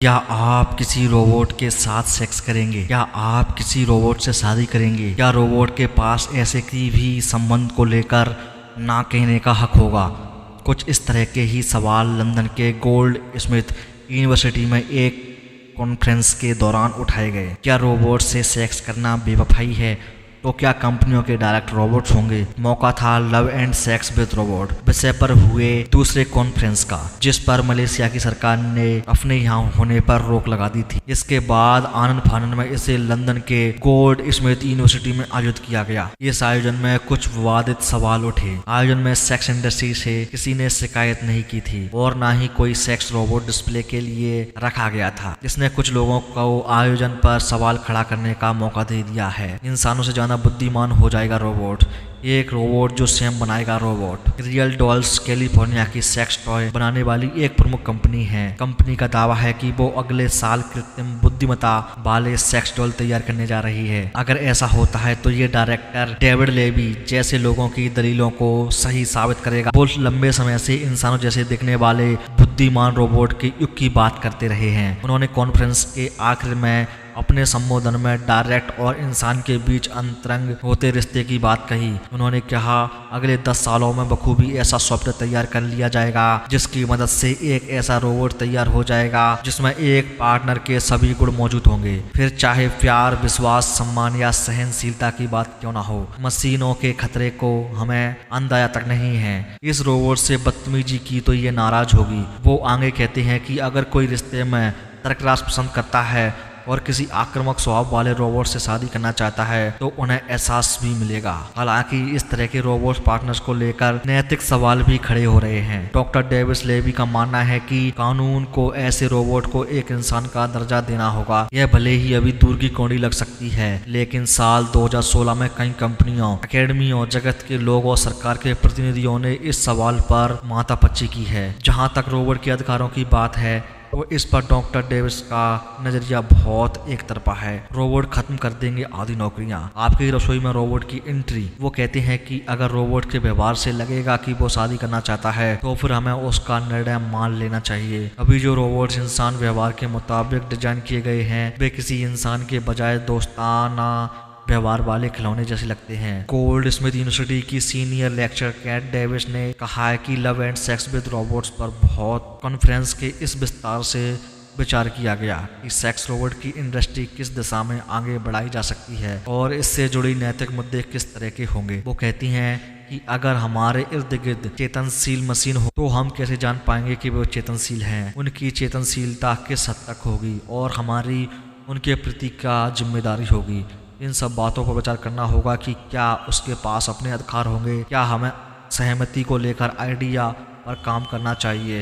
क्या आप किसी रोबोट के साथ सेक्स करेंगे? क्या आप किसी रोबोट से शादी करेंगे? क्या रोबोट के पास ऐसे किसी भी संबंध को लेकर ना कहने का हक होगा? कुछ इस तरह के ही सवाल लंदन के गोल्ड स्मिथ यूनिवर्सिटी में एक कॉन्फ्रेंस के दौरान उठाए गए। क्या रोबोट से सेक्स करना बेवफाई है? तो क्या कंपनियों के डायरेक्ट रोबोट्स होंगे? मौका था love and sex with robot विषय पर हुए दूसरे कॉन्फ्रेंस का, जिस पर मलेशिया की सरकार ने अपने यहाँ होने पर रोक लगा दी थी। इसके बाद आनंद फानंद में इसे लंदन के गोल्ड स्मिथ यूनिवर्सिटी में आयोजित किया गया। इस आयोजन में कुछ विवादित सवाल उठे। आयोजन में सेक्स इंडस्ट्री से किसी ने शिकायत नहीं की थी और न ही कोई सेक्स रोबोट डिस्प्ले के लिए रखा गया था, जिसने कुछ लोगों को आयोजन पर सवाल खड़ा करने का मौका दे दिया है। इंसानों से बुद्धिमान हो जाएगा रोबोट। एक रोबोट जो स्वयं बनाएगा रोबोट। रियल डॉल्स कैलिफोर्निया की सेक्स टॉय बनाने वाली एक प्रमुख कंपनी है। कंपनी का दावा है कि वो अगले साल कृत्रिम बुद्धिमत्ता वाले सेक्स डॉल तैयार करने जा रही है। अगर ऐसा होता है तो ये डायरेक्टर डेविड लेवी जैसे लोगों की दलीलों को सही साबित करेगा। वो लंबे समय से इंसानों जैसे दिखने वाले बुद्धिमान रोबोट के युग की बात करते रहे हैं। उन्होंने कॉन्फ्रेंस के आखिर में अपने संबोधन में डायरेक्ट और इंसान के बीच अंतरंग होते रिश्ते की बात कही। उन्होंने कहा, अगले 10 सालों में बखूबी ऐसा सॉफ्टवेयर तैयार कर लिया जाएगा जिसकी मदद से एक ऐसा रोबोट तैयार हो जाएगा जिसमें एक पार्टनर के सभी गुण मौजूद होंगे, फिर चाहे प्यार, विश्वास, सम्मान या सहनशीलता की बात क्यों ना हो। मशीनों के खतरे को हमें अंदाजा तक नहीं है। इस रोबोट से बदतमीजी की तो ये नाराज होगी। वो आगे कहते हैं कि अगर कोई रिश्ते में तर्कराज पसंद करता है और किसी आक्रामक स्वभाव वाले रोबोट से शादी करना चाहता है तो उन्हें एहसास भी मिलेगा। हालांकि इस तरह के रोबोट पार्टनर्स को लेकर नैतिक सवाल भी खड़े हो रहे हैं। डॉक्टर डेविस लेवी का मानना है कि कानून को ऐसे रोबोट को एक इंसान का दर्जा देना होगा। यह भले ही अभी दूर की कौड़ी लग सकती है, लेकिन साल 2016 में कई कंपनियों, अकेडमियों, जगत के लोगों और सरकार के प्रतिनिधियों ने इस सवाल पर माथापच्ची की है। जहाँ तक रोबोट के अधिकारों की बात है तो इस पर डॉक्टर डेविस का नजरिया बहुत एक तरफा है। रोबोट खत्म कर देंगे आधी नौकरियां। आपकी रसोई में रोबोट की एंट्री। वो कहते हैं कि अगर रोबोट के व्यवहार से लगेगा कि वो शादी करना चाहता है तो फिर हमें उसका निर्णय मान लेना चाहिए। अभी जो रोबोट्स इंसान व्यवहार के मुताबिक डिजाइन किए गए हैं वे किसी इंसान के बजाय दोस्ताना व्यवहार वाले खिलौने जैसे लगते हैं। गोल्ड स्मिथ यूनिवर्सिटी की सीनियर लेक्चरर कैट डेविस ने कहा है कि love and sex with robots पर बहुत कॉन्फ्रेंस के इस विस्तार से विचार किया गया कि सेक्स रोबोट की इंडस्ट्री किस दिशा में आगे बढ़ाई जा सकती है और इससे जुड़ी नैतिक मुद्दे किस तरह के होंगे। वो कहती हैं कि अगर हमारे इर्द गिर्द चेतनशील मशीन हो तो हम कैसे जान पाएंगे कि वो चेतनशील हैं? उनकी चेतनशीलता किस हद तक होगी और हमारी उनके प्रति क्या जिम्मेदारी होगी? इन सब बातों पर विचार करना होगा कि क्या उसके पास अपने अधिकार होंगे, क्या हमें सहमति को लेकर आइडिया पर काम करना चाहिए।